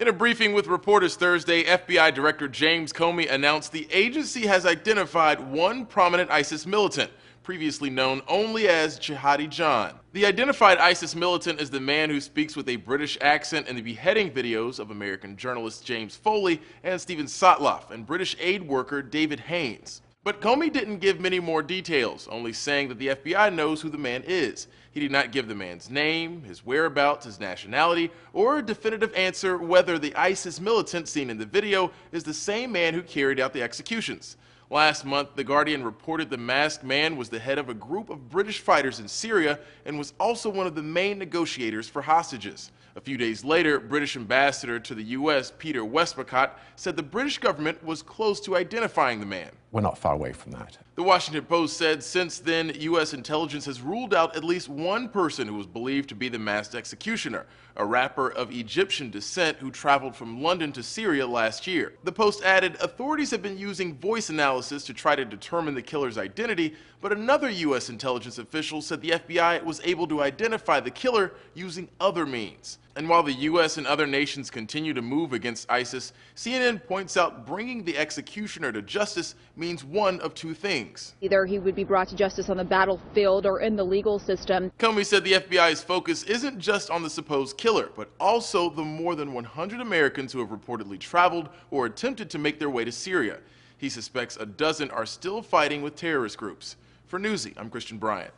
In a briefing with reporters Thursday, FBI Director James Comey announced the agency has identified one prominent ISIS militant, previously known only as Jihadi John. The identified ISIS militant is the man who speaks with a British accent in the beheading videos of American journalists James Foley and Stephen Sotloff and British aid worker David Haines. But Comey didn't give many more details, only saying that the FBI knows who the man is. He did not give the man's name, his whereabouts, his nationality, or a definitive answer whether the ISIS militant seen in the video is the same man who carried out the executions. Last month, The Guardian reported the masked man was the head of a group of British fighters in Syria and was also one of the main negotiators for hostages. A few days later, British ambassador to the U.S., Peter Westmacott, said the British government was close to identifying the man. We're not far away from that. The Washington Post said since then, U.S. intelligence has ruled out at least one person who was believed to be the masked executioner, a rapper of Egyptian descent who traveled from London to Syria last year. The Post added authorities have been using voice analysis to try to determine the killer's identity, but another U.S. intelligence official said the FBI was able to identify the killer using other means. And while the U.S. and other nations continue to move against ISIS, CNN points out bringing the executioner to justice means one of two things. Either he would be brought to justice on the battlefield or in the legal system. Comey said the FBI's focus isn't just on the supposed killer, but also the more than 100 Americans who have reportedly traveled or attempted to make their way to Syria. He suspects a dozen are still fighting with terrorist groups. For Newsy, I'm Christian Bryant.